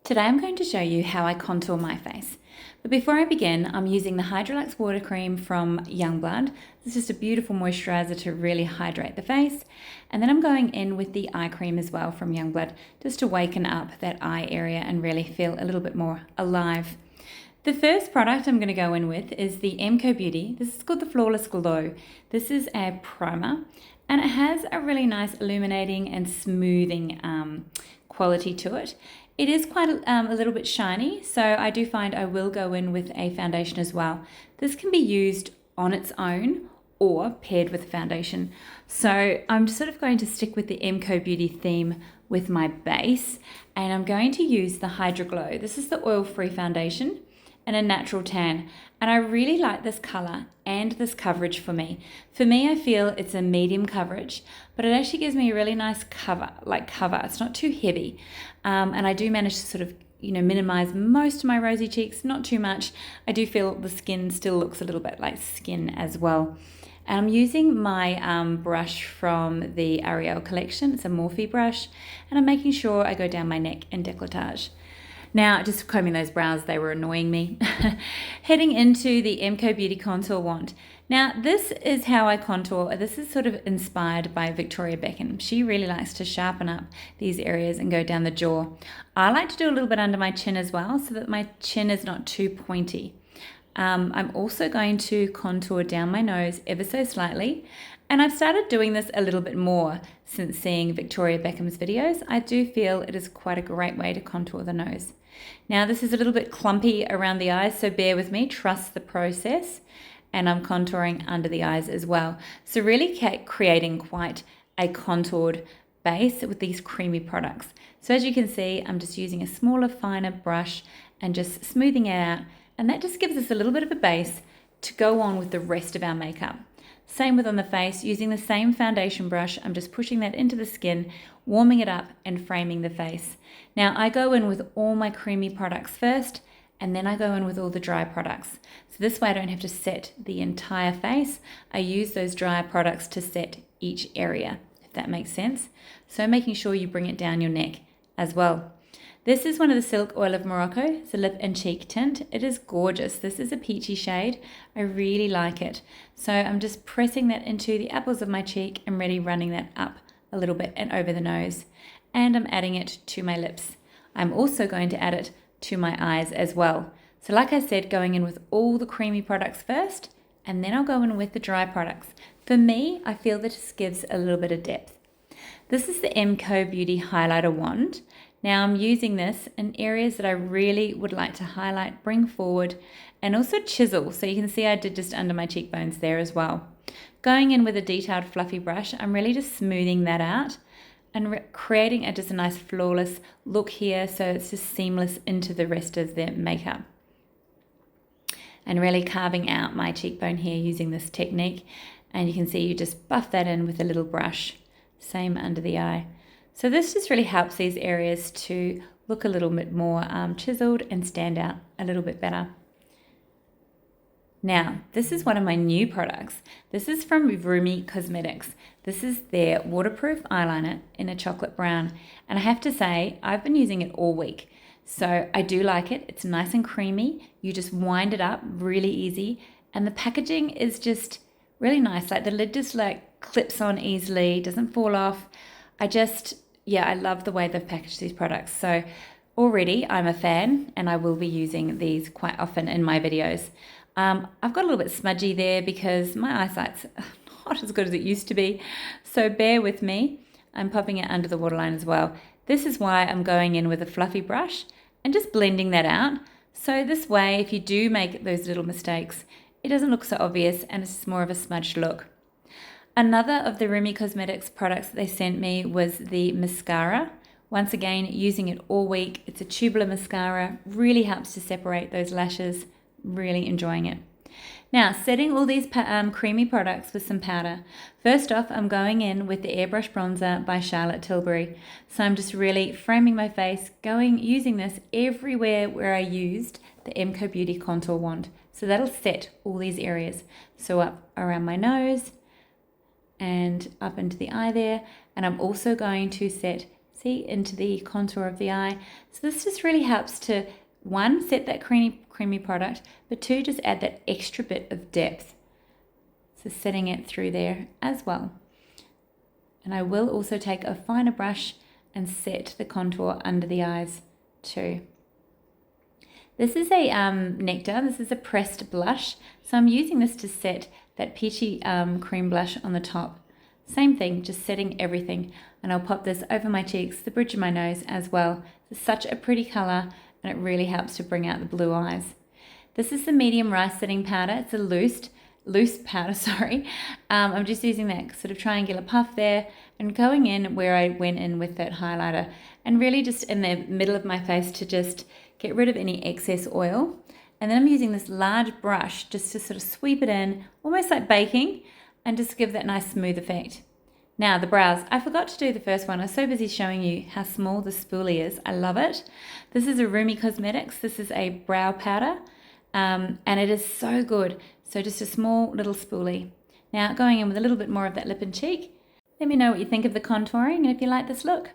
Today I'm going to show you how I contour my face. But before I begin, I'm using the Hydra-Luxe water cream from Youngblood. It's just a beautiful moisturizer to really hydrate the face. And then I'm going in with the eye cream as well from Youngblood, just to waken up that eye area and really feel a little bit more alive. The first product I'm going to go in with is the McoBeauty. This is called the Flawless Glow. This is a primer and it has a really nice illuminating and smoothing quality to it. It is quite a little bit shiny, so I do find I will go in with a foundation as well. This can be used on its own or paired with a foundation. So I'm just sort of going to stick with the McoBeauty theme with my base, and I'm going to use the Hydra Glow. This is the oil-free foundation and a natural tan, and I really like this color and this coverage for me. For me, I feel it's a medium coverage, but it actually gives me a really nice cover. It's not too heavy, and I do manage to sort of minimize most of my rosy cheeks, not too much. I do feel the skin still looks a little bit like skin as well. And I'm using my brush from the Ariel collection. It's a Morphe brush, and I'm making sure I go down my neck and décolletage. Now, just combing those brows, they were annoying me. Heading into the McoBeauty Contour Wand. Now, this is how I contour. This is sort of inspired by Victoria Beckham. She really likes to sharpen up these areas and go down the jaw. I like to do a little bit under my chin as well, so that my chin is not too pointy. I'm also going to contour down my nose ever so slightly. And I've started doing this a little bit more since seeing Victoria Beckham's videos. I do feel it is quite a great way to contour the nose. Now, this is a little bit clumpy around the eyes, so bear with me, trust the process. And I'm contouring under the eyes as well. So really creating quite a contoured base with these creamy products. So as you can see, I'm just using a smaller, finer brush and just smoothing it out. And that just gives us a little bit of a base to go on with the rest of our makeup. Same with on the face, using the same foundation brush, I'm just pushing that into the skin, warming it up and framing the face. Now I go in with all my creamy products first, and then I go in with all the dry products. So this way I don't have to set the entire face. I use those dry products to set each area, if that makes sense. So making sure you bring it down your neck as well. This is one of the Silk Oil of Morocco. It's a lip and cheek tint. It is gorgeous. This is a peachy shade. I really like it. So I'm just pressing that into the apples of my cheek and really running that up a little bit and over the nose. And I'm adding it to my lips. I'm also going to add it to my eyes as well. So like I said, going in with all the creamy products first, and then I'll go in with the dry products. For me, I feel that this gives a little bit of depth. This is the McoBeauty Highlighter Wand. Now I'm using this in areas that I really would like to highlight, bring forward, and also chisel. So you can see I did just under my cheekbones there as well. Going in with a detailed fluffy brush, I'm really just smoothing that out and creating just a nice flawless look here, so it's just seamless into the rest of the makeup. And really carving out my cheekbone here using this technique. And you can see you just buff that in with a little brush. Same under the eye. So this just really helps these areas to look a little bit more chiseled and stand out a little bit better. Now, this is one of my new products. This is from Rumi Cosmetics. This is their waterproof eyeliner in a chocolate brown. And I have to say, I've been using it all week. So I do like it. It's nice and creamy. You just wind it up really easy. And the packaging is just really nice. Like the lid just like clips on easily, doesn't fall off. I love the way they've packaged these products. So already I'm a fan, and I will be using these quite often in my videos. I've got a little bit smudgy there because my eyesight's not as good as it used to be. So bear with me. I'm popping it under the waterline as well. This is why I'm going in with a fluffy brush and just blending that out. So this way, if you do make those little mistakes, it doesn't look so obvious and it's more of a smudged look. Another of the Rumi Cosmetics products that they sent me was the mascara. Once again, using it all week. It's a tubular mascara, really helps to separate those lashes. Really enjoying it. Now, setting all these creamy products with some powder. First off, I'm going in with the Airbrush Bronzer by Charlotte Tilbury. So I'm just really framing my face, using this everywhere where I used the McoBeauty Contour Wand. So that'll set all these areas. So up around my nose and up into the eye there. And I'm also going to set see, into the contour of the eye. So this just really helps to, one, set that creamy product, but two, just add that extra bit of depth. So setting it through there as well. And I will also take a finer brush and set the contour under the eyes too. This is a Nectar, this is a pressed blush. So I'm using this to set that peachy cream blush on the top. Same thing, just setting everything. And I'll pop this over my cheeks, the bridge of my nose as well. It's such a pretty color and it really helps to bring out the blue eyes. This is the medium rice setting powder. It's a loose powder, sorry. I'm just using that sort of triangular puff there and going in where I went in with that highlighter and really just in the middle of my face to just get rid of any excess oil. And then I'm using this large brush just to sort of sweep it in, almost like baking, and just give that nice smooth effect. Now the brows, I forgot to do the first one. I was so busy showing you how small the spoolie is. I love it. This is a Rumi Cosmetics. This is a brow powder and it is so good. So just a small little spoolie. Now going in with a little bit more of that lip and cheek. Let me know what you think of the contouring and if you like this look.